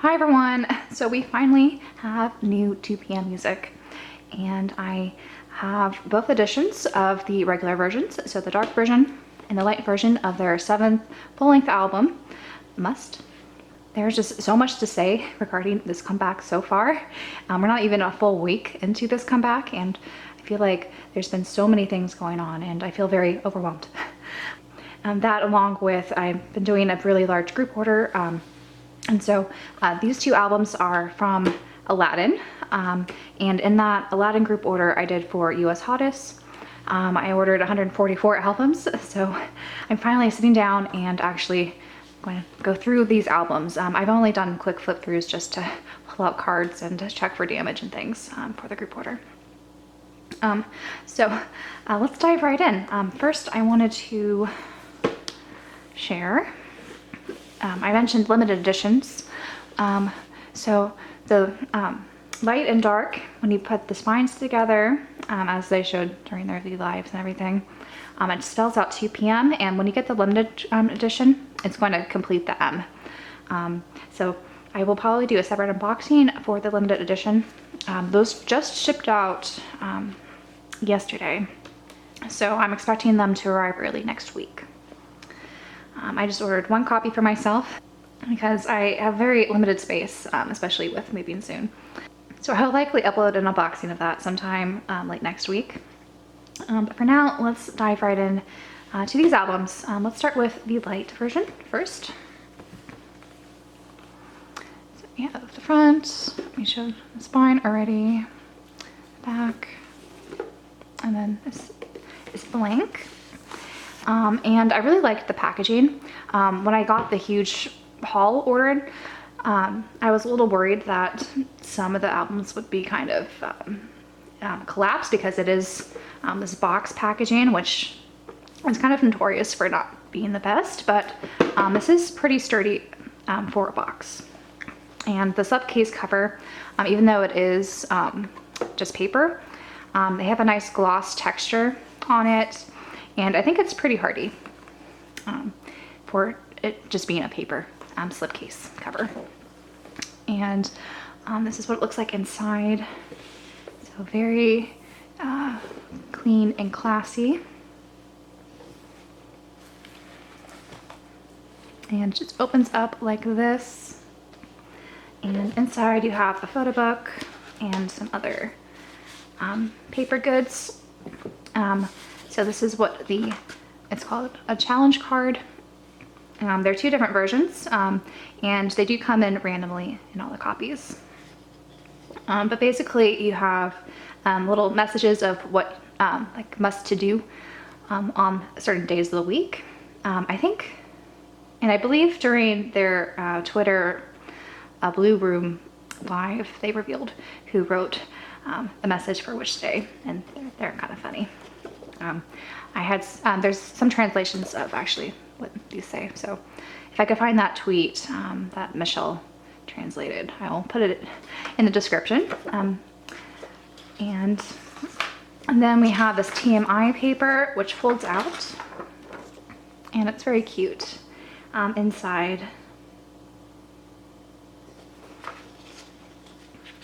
Hi everyone! So we finally have new 2 p.m. music, and I have both editions of the regular versions, so the dark version and the light version of their 7th full-length album, Must. There's just so much to say regarding this comeback so far. We're not even a full week into this comeback, and I feel like there's been so many things going on, and I feel very overwhelmed. That along with I've been doing a really large group order, and so these 2 albums are from Aladdin, and in that Aladdin group order I did for US Hottest. I ordered 144 albums, so I'm finally sitting down and actually going to go through these albums. I've only done quick flip throughs just to pull out cards and to check for damage and things for the group order. So let's dive right in. First I wanted to share, I mentioned limited editions. So the light and dark, when you put the spines together, as they showed during their lives and everything, it spells out 2 p.m. and when you get the limited edition, it's going to complete the M. So I will probably do a separate unboxing for the limited edition. Those just shipped out yesterday, so I'm expecting them to arrive early next week. I just ordered 1 copy for myself because I have very limited space, especially with moving soon. So I'll likely upload an unboxing of that sometime like next week. But for now, let's dive right in to these albums. Let's start with the light version first. So yeah, the front, we showed the spine already, back, and then this is blank. And I really liked the packaging. When I got the huge haul ordered, I was a little worried that some of the albums would be kind of collapsed because it is this box packaging, which is kind of notorious for not being the best, but this is pretty sturdy for a box. And the slipcase cover, even though it is just paper, they have a nice gloss texture on it. And I think it's pretty hardy for it just being a paper slipcase cover. And this is what it looks like inside. So very clean and classy. And it just opens up like this. And inside you have a photo book and some other paper goods. So this is what it's called, a challenge card. There are 2 different versions, and they do come in randomly in all the copies. But basically you have little messages of what like must to do on certain days of the week. I think, and I believe during their Twitter Blue Room Live, they revealed who wrote a message for which day, and they're kind of funny. I had, there's some translations of actually what these say. So if I could find that tweet that Michelle translated, I will put it in the description. And then we have this TMI paper, which folds out, and it's very cute inside.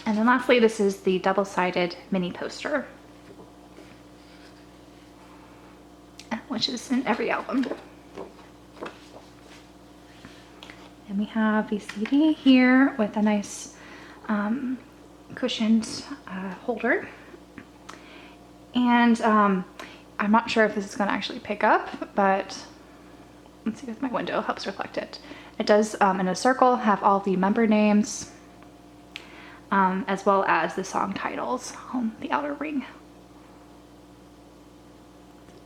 And then lastly, this is the double-sided mini poster, which is in every album. And we have the CD here with a nice cushioned holder. And I'm not sure if this is going to actually pick up, but let's see if my window helps reflect it. It does, in a circle, have all the member names, as well as the song titles on the outer ring.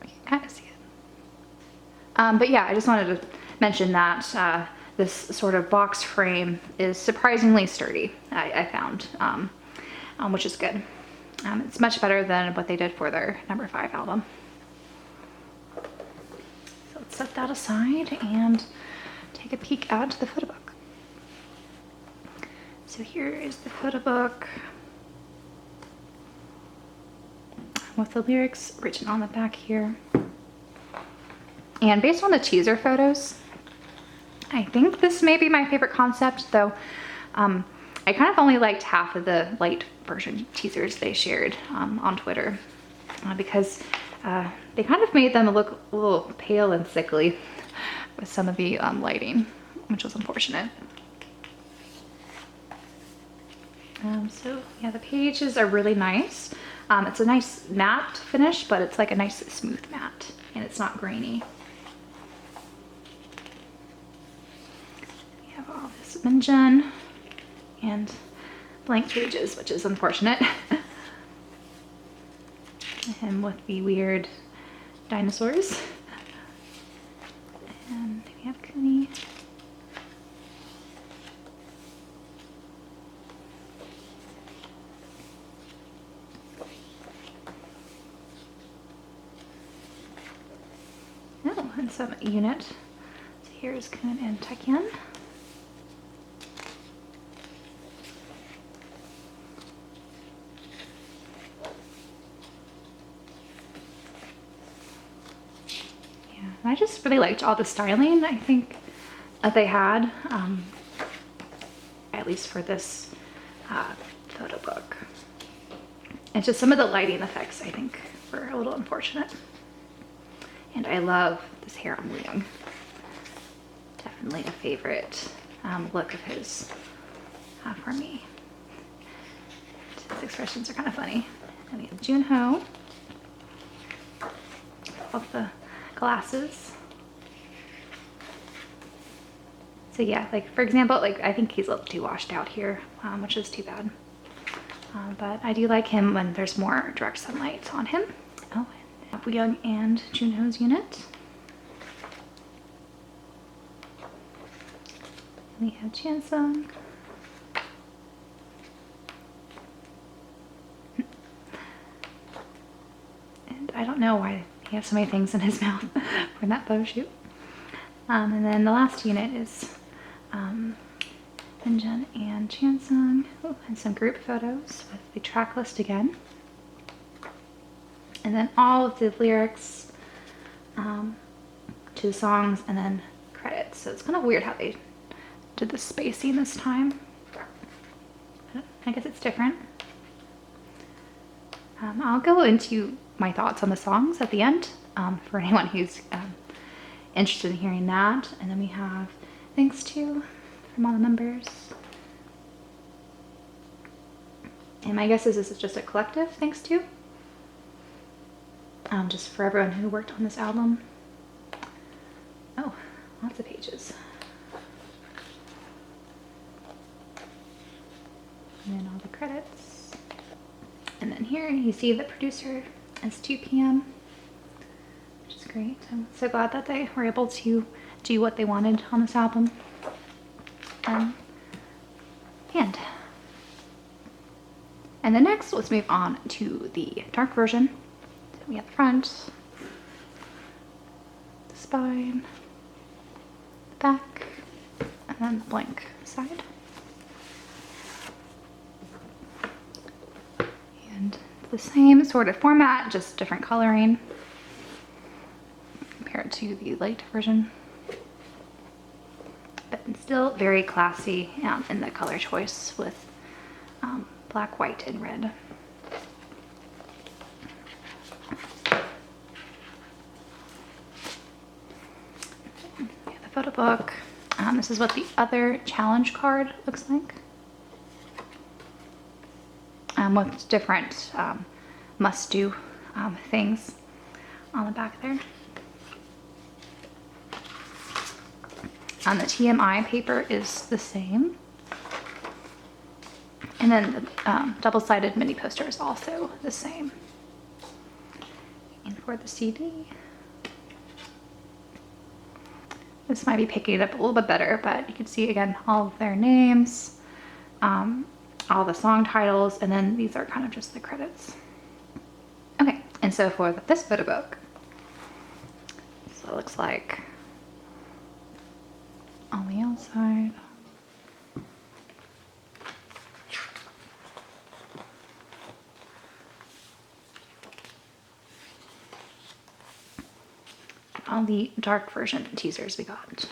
You can kind of see it. But yeah, I just wanted to mention that this sort of box frame is surprisingly sturdy, I found, which is good. It's much better than what they did for their number 5 album. So let's set that aside and take a peek at the photo book. So here is the photo book with the lyrics written on the back here. And based on the teaser photos, I think this may be my favorite concept, though I kind of only liked half of the light version teasers they shared on Twitter because they kind of made them look a little pale and sickly with some of the lighting, which was unfortunate. So yeah, the pages are really nice. It's a nice matte finish, but it's like a nice smooth matte, and it's not grainy. We have all this Minjun and blank pages, which is unfortunate. Him with the weird dinosaurs. And we have Kuni. Oh, and some unit. So here's Kun and Taekyeon. I just really liked all the styling, I think, that they had, at least for this photo book. And just some of the lighting effects, I think, were a little unfortunate. And I love this hair on Wooyoung. Definitely a favorite look of his for me. His expressions are kind of funny. And we have Junho. Love the glasses. So yeah, like for example, like I think he's a little too washed out here, which is too bad. But I do like him when there's more direct sunlight on him. Oh, and Wooyoung and Junho's unit. And we have Chansung. And I don't know why he has so many things in his mouth for that photo shoot. And then the last unit is Minjun and Chansung. Oh, and some group photos with the track list again. And then all of the lyrics to the songs, and then credits. So it's kind of weird how they did the spacing this time. I guess it's different. I'll go into my thoughts on the songs at the end for anyone who's interested in hearing that. And then we have thanks to from all the members. And my guess is this is just a collective thanks to. Just for everyone who worked on this album. Oh, lots of pages. And then all the credits. And then here you see the producer is 2 p.m. which is great. I'm so glad that they were able to do what they wanted on this album. And then next, let's move on to the dark version. So we have the front, the spine, the back, and then the blank side. And the same sort of format, just different coloring compared to the light version. But still very classy in the color choice with black, white, and red. Yeah, the photo book. This is what the other challenge card looks like. With different must-do things on the back there. The TMI paper is the same. And then the double-sided mini poster is also the same. And for the CD, this might be picking it up a little bit better, but you can see again all of their names, all the song titles, and then these are kind of just the credits. Okay, and so for this photo book, so it looks like on the outside. All the dark version teasers we got.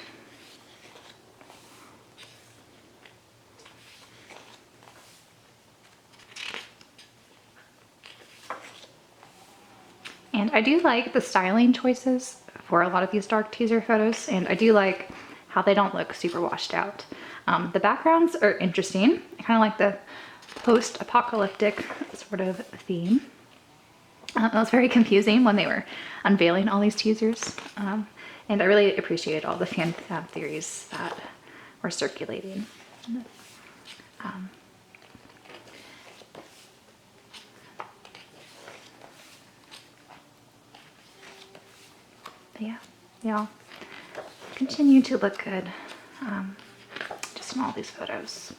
And I do like the styling choices for a lot of these dark teaser photos, and I do like how they don't look super washed out. The backgrounds are interesting. I kind of like the post-apocalyptic sort of theme. It was very confusing when they were unveiling all these teasers. And I really appreciate all the fan theories that were circulating. Yeah, they all continue to look good, just in all these photos.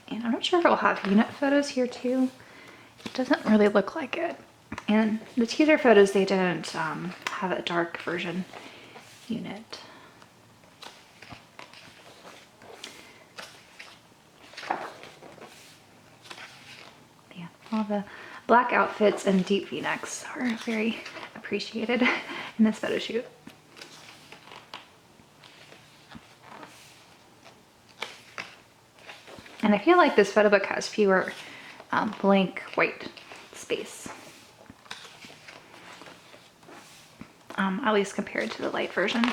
And I'm not sure if it will have unit photos here too. It doesn't really look like it. And the teaser photos, they didn't have a dark version unit. Yeah, all the black outfits and deep V-necks are very appreciated in this photo shoot. And I feel like this photo book has fewer blank white space, at least compared to the light version.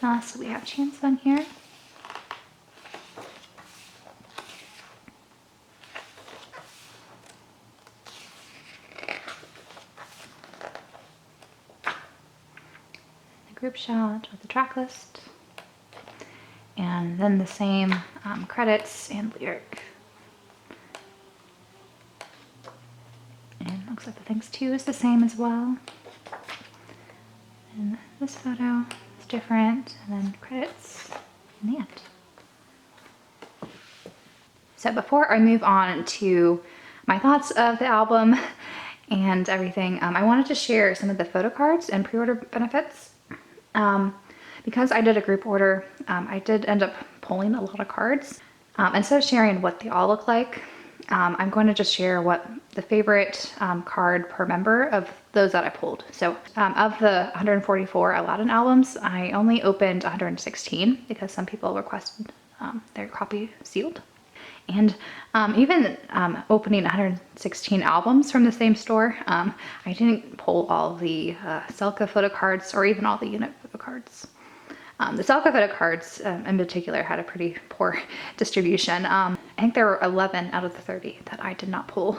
So we have Chanson here. The group shot with the track list. And then the same credits and lyric. And looks like the Thanks To is the same as well. And this photo is different, and then credits in the end. So before I move on to my thoughts of the album and everything, I wanted to share some of the Photocards and pre-order benefits. Because I did a group order, I did end up pulling a lot of cards. Instead of sharing what they all look like, I'm going to just share what the favorite card per member of those that I pulled. So of the 144 Aladdin albums, I only opened 116 because some people requested their copy sealed. And even opening 116 albums from the same store, I didn't pull all the Selca photo cards or even all the unit photo cards. The Selca photo cards in particular had a pretty poor distribution. I think there were 11 out of the 30 that I did not pull.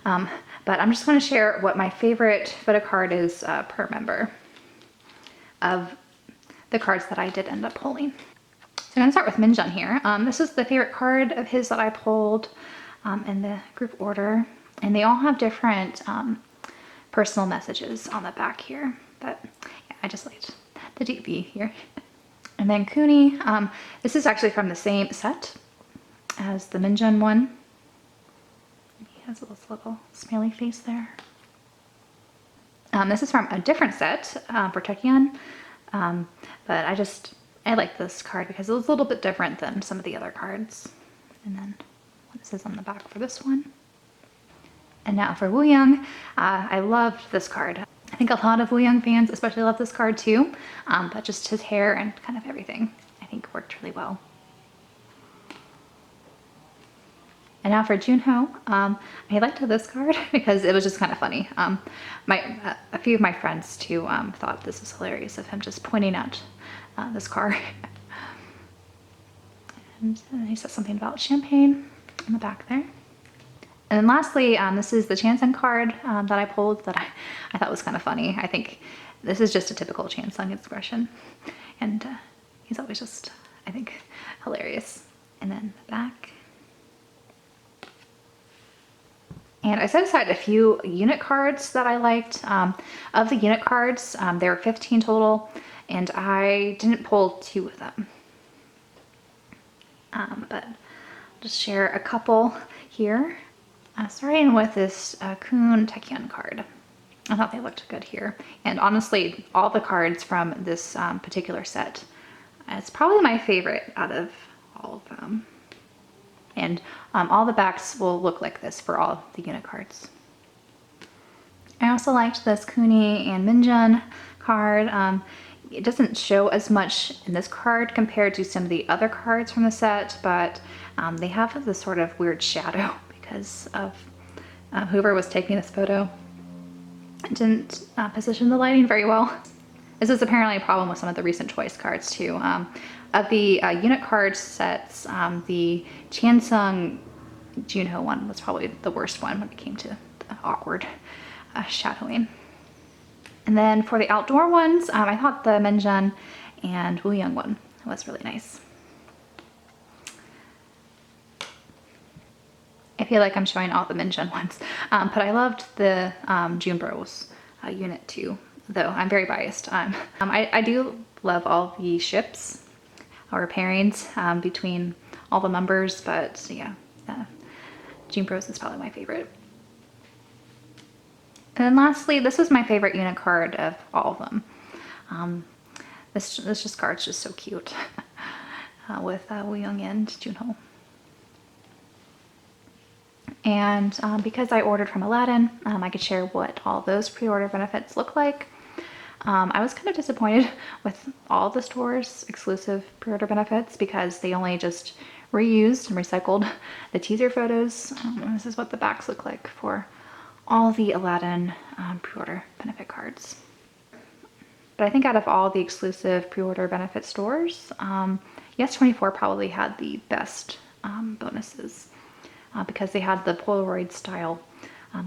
But I'm just going to share what my favorite photo card is per member of the cards that I did end up pulling. So I'm going to start with Minjun here. This is the favorite card of his that I pulled in the group order. And they all have different personal messages on the back here. But yeah, I just liked the deep V here. And then Cooney, this is actually from the same set as the Minjun one. He has this little smiley face there. This is from a different set for Taekyon, but I like this card because it was a little bit different than some of the other cards. And then what it says on the back for this one. And now for Wooyoung, I loved this card. I think a lot of Wooyoung fans especially love this card too, but just his hair and kind of everything I think worked really well. And now for Junho, I liked this card because it was just kind of funny. A few of my friends too thought this was hilarious of him just pointing out this car. And he says something about champagne on the back there. And then lastly, this is the Chansung card that I pulled that I thought was kind of funny. I think this is just a typical Chansung expression. And he's always just, I think, hilarious. And then the back. And I set aside a few unit cards that I liked. Of the unit cards, there were 15 total, and I didn't pull 2 of them. But I'll just share a couple here. Starting with this Kun Taekyon card. I thought they looked good here. And honestly, all the cards from this particular set, it's probably my favorite out of all of them. And all the backs will look like this for all the unit cards. I also liked this Cooney and Minjun card. It doesn't show as much in this card compared to some of the other cards from the set, but they have this sort of weird shadow because of whoever was taking this photo didn't position the lighting very well. This is apparently a problem with some of the recent choice cards too. Of the unit card sets, the Chansung Junho one was probably the worst one when it came to the awkward shadowing. And then for the outdoor ones, I thought the Minjun and Wooyoung one was really nice. I feel like I'm showing all the Minjun ones, but I loved the Junbro's unit too, though I'm very biased. I do love all the ships or pairings between all the members, but yeah, Junbro's is probably my favorite. And then lastly, this is my favorite unit card of all of them. This card's just so cute with Wooyoung and Junho. And because I ordered from Aladdin, I could share what all those pre-order benefits look like. I was kind of disappointed with all the stores' exclusive pre-order benefits because they only just reused and recycled the teaser photos. This is what the backs look like for all the Aladdin pre-order benefit cards. But I think out of all the exclusive pre-order benefit stores, Yes24 probably had the best bonuses because they had the Polaroid style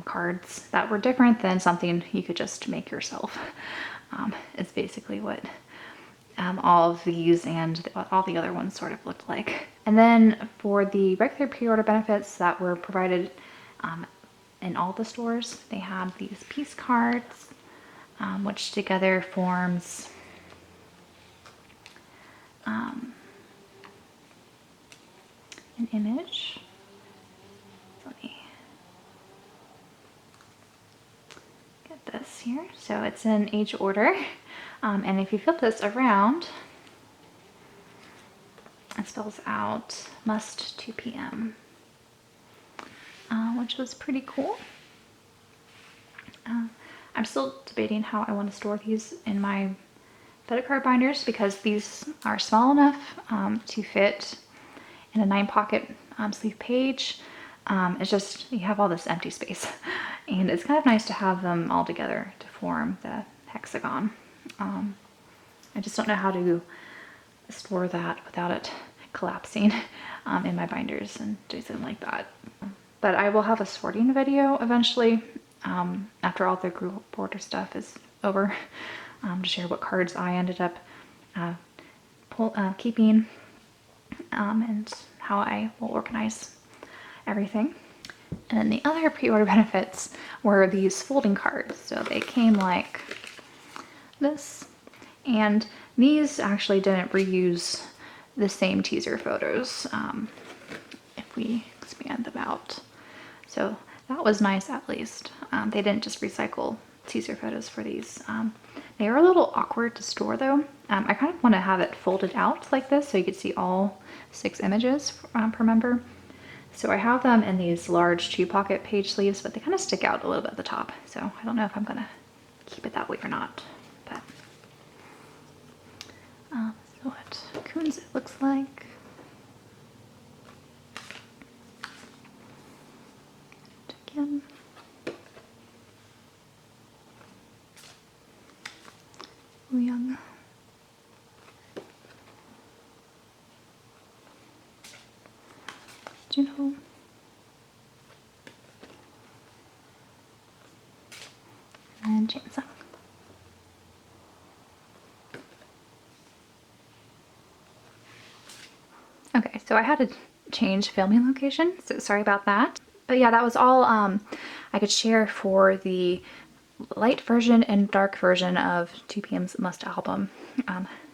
cards that were different than something you could just make yourself. It's basically what all of these and all the other ones sort of looked like. And then for the regular pre-order benefits that were provided in all the stores, they had these piece cards, which together forms an image. Let me get this here. So it's in age order, and if you flip this around, it spells out must 2 p.m. Which was pretty cool. I'm still debating how I want to store these in my Photocard binders because these are small enough to fit in a 9-pocket sleeve page. It's just, you have all this empty space and it's kind of nice to have them all together to form the hexagon. I just don't know how to store that without it collapsing in my binders and do something like that. But I will have a sorting video eventually after all the group order stuff is over to share what cards I ended up keeping and how I will organize everything. And then the other pre-order benefits were these folding cards. So they came like this, and these actually didn't reuse the same teaser photos if we expand them out. So that was nice at least. They didn't just recycle teaser photos for these. They are a little awkward to store though. I kind of want to have it folded out like this so you could see all 6 images per member. So I have them in these large 2-pocket page sleeves, but they kind of stick out a little bit at the top. So I don't know if I'm gonna keep it that way or not. But so what Coons it looks like. Again. Wooyoung. Junho. And Chansung. Okay, so I had to change filming location, so sorry about that. But yeah, that was all I could share for the light version and dark version of 2 PM's Must album.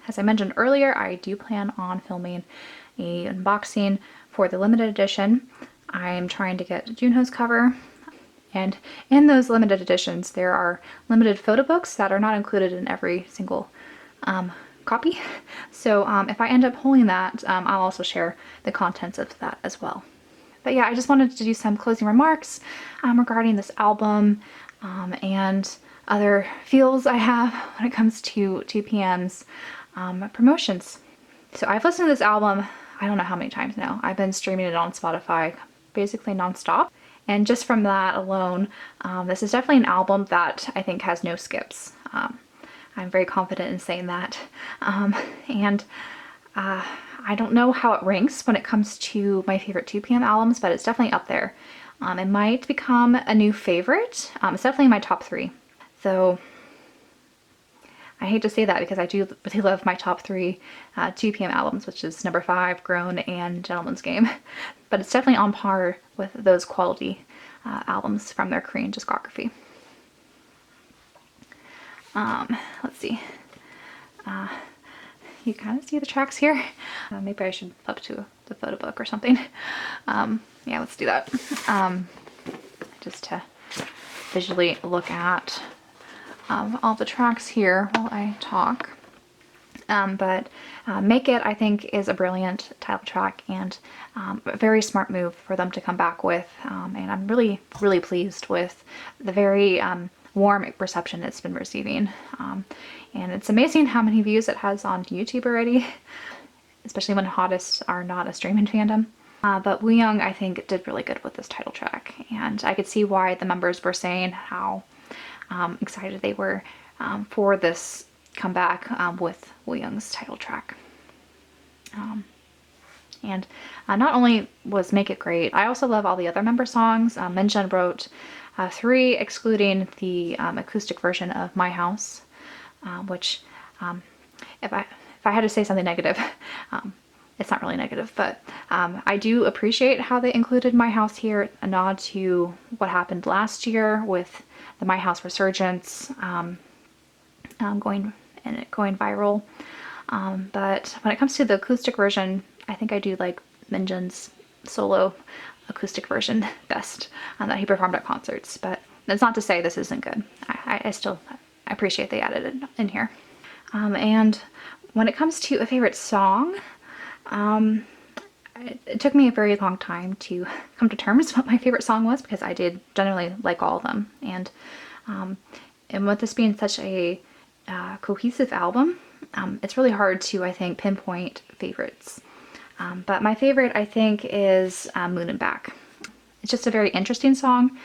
As I mentioned earlier, I do plan on filming a unboxing for the limited edition. I'm trying to get Junho's cover, and in those limited editions there are limited photo books that are not included in every single copy. So if I end up pulling that, I'll also share the contents of that as well. But yeah, I just wanted to do some closing remarks regarding this album and other feels I have when it comes to 2PM's promotions. So I've listened to this album, I don't know how many times now. I've been streaming it on Spotify basically nonstop. And just from that alone, this is definitely an album that I think has no skips. I'm very confident in saying that. I don't know how it ranks when it comes to my favorite 2PM albums, but it's definitely up there. It might become a new favorite. It's definitely in my top 3. So I hate to say that because I do really love my top 3 2PM albums, which is number 5, Grown, and Gentleman's Game. But it's definitely on par with those quality albums from their Korean discography. Let's see. You kind of see the tracks here. Maybe I should flip to the photo book or something. Yeah, let's do that. Just to visually look at all the tracks here while I talk. But Make It, I think, is a brilliant title track and a very smart move for them to come back with. And I'm really, really pleased with the very warm reception it's been receiving. And it's amazing how many views it has on YouTube already, especially when hottest are not a streaming fandom. But Wooyoung, I think, did really good with this title track. And I could see why the members were saying how excited they were for this comeback with Wooyoung's title track. And not only was Make It great, I also love all the other member songs. Minjun wrote 3, excluding the acoustic version of My House, which if I had to say something negative, it's not really negative, but I do appreciate how they included My House here, a nod to what happened last year with the My House resurgence going viral. But when it comes to the acoustic version, I think I do like Minjun's solo acoustic version best that he performed at concerts. But that's not to say this isn't good. I still appreciate they added it in here. And when it comes to a favorite song, it took me a very long time to come to terms with what my favorite song was, because I did generally like all of them. And with this being such a cohesive album, it's really hard to, I think, pinpoint favorites. But my favorite, I think, is Moon and Back. It's just a very interesting song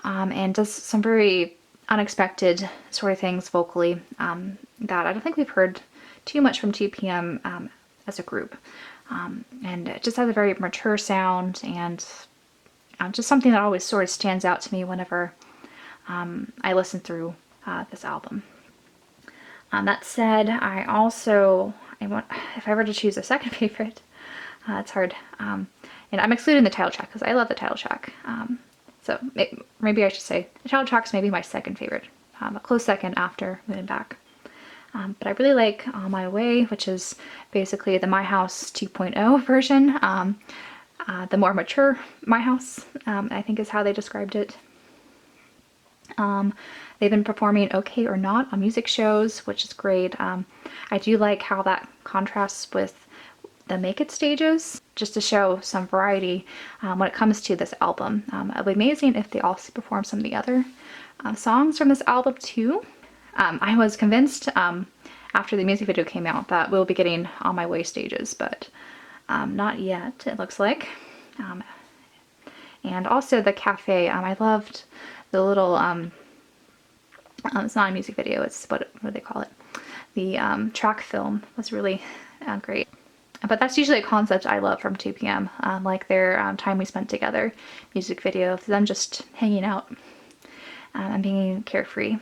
and does some very unexpected sort of things vocally that I don't think we've heard too much from 2PM as a group. And it just has a very mature sound and just something that always sort of stands out to me whenever I listen through this album. That said, if I were to choose a second favorite, it's hard. And I'm excluding the title track because I love the title track. So maybe I should say the title track's maybe my second favorite, a close second after Moon and Back. But I really like On My Way, which is basically the My House 2.0 version. The more mature My House, I think is how they described it. They've been performing Okay or Not on music shows, which is great. I do like how that contrasts with the Make It stages, just to show some variety when it comes to this album. It'd be amazing if they also perform some of the other songs from this album too. I was convinced after the music video came out that we'll be getting On My Way stages, but not yet, it looks like. And also the cafe, I loved the little, it's not a music video, it's what do they call it? The track film was really great. But that's usually a concept I love from 2PM, like their Time We Spent Together music video, of them just hanging out and being carefree.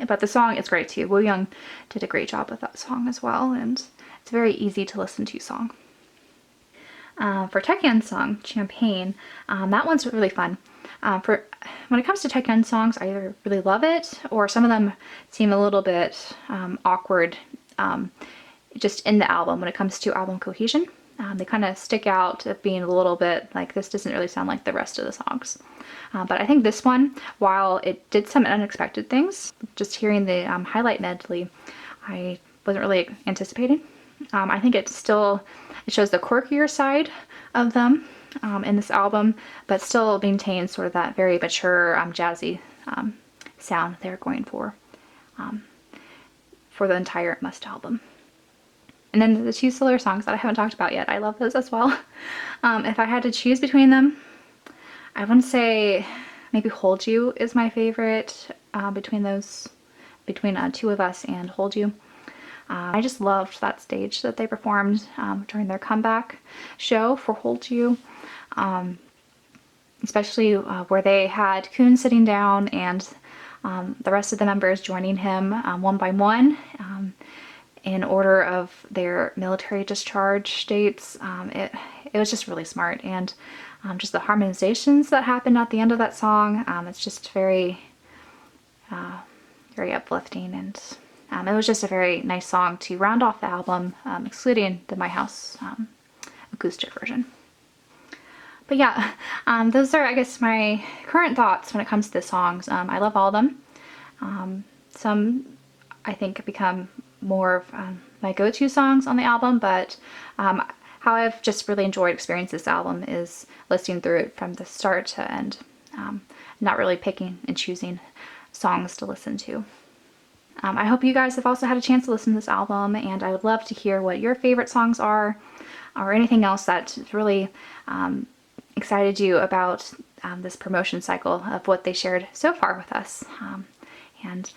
But the song is great too. Wooyoung did a great job with that song as well, and it's a very easy to listen to song. For Taecyeon's song, Champagne, that one's really fun. When it comes to Taecyeon songs, I either really love it, or some of them seem a little bit awkward just in the album when it comes to album cohesion. They kind of stick out of being a little bit like, this doesn't really sound like the rest of the songs. But I think this one, while it did some unexpected things, just hearing the highlight medley, I wasn't really anticipating. I think it shows the quirkier side of them, in this album, but still maintains sort of that very mature, jazzy sound they're going for the entire Must album. And then the 2 solo songs that I haven't talked about yet, I love those as well. If I had to choose between them, I wouldn't say maybe Hold You is my favorite between 2 of Us and Hold You. I just loved that stage that they performed during their comeback show for Hold You. Especially where they had Kuhn sitting down and the rest of the members joining him one by one in order of their military discharge dates. It was just really smart, and just the harmonizations that happened at the end of that song, it's just very very uplifting, and it was just a very nice song to round off the album, excluding the My House acoustic version. But yeah, those are, I guess, my current thoughts when it comes to the songs. I love all of them. Some I think have become more of my go-to songs on the album, but how I've just really enjoyed experiencing this album is listening through it from the start to end, not really picking and choosing songs to listen to. I hope you guys have also had a chance to listen to this album, and I would love to hear what your favorite songs are, or anything else that really excited you about this promotion cycle of what they shared so far with us. And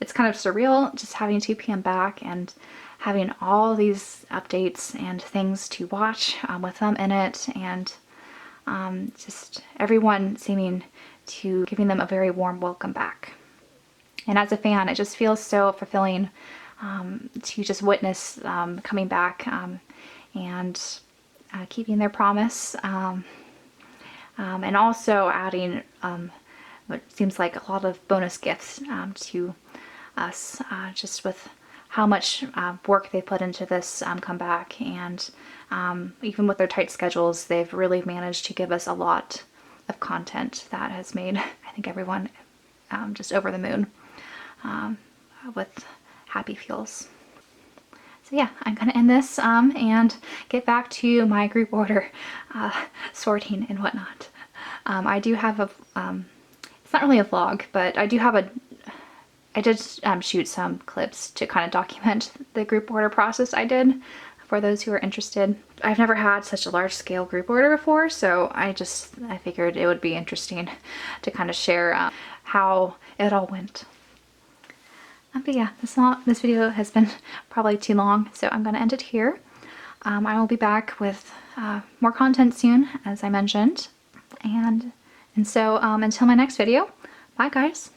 it's kind of surreal just having 2 PM back and having all these updates and things to watch with them in it, and just everyone seeming to giving them a very warm welcome back. And as a fan, it just feels so fulfilling to just witness coming back and keeping their promise, and also adding what seems like a lot of bonus gifts to us, just with how much work they put into this comeback, and even with their tight schedules, they've really managed to give us a lot of content that has made, I think, everyone just over the moon with happy feels. So yeah, I'm gonna end this and get back to my group order sorting and whatnot. I do have a, it's not really a vlog, but I did shoot some clips to kind of document the group order process I did for those who are interested. I've never had such a large scale group order before, so I figured it would be interesting to kind of share how it all went. But yeah, this video has been probably too long, so I'm going to end it here. I will be back with more content soon, as I mentioned. And so until my next video, bye guys.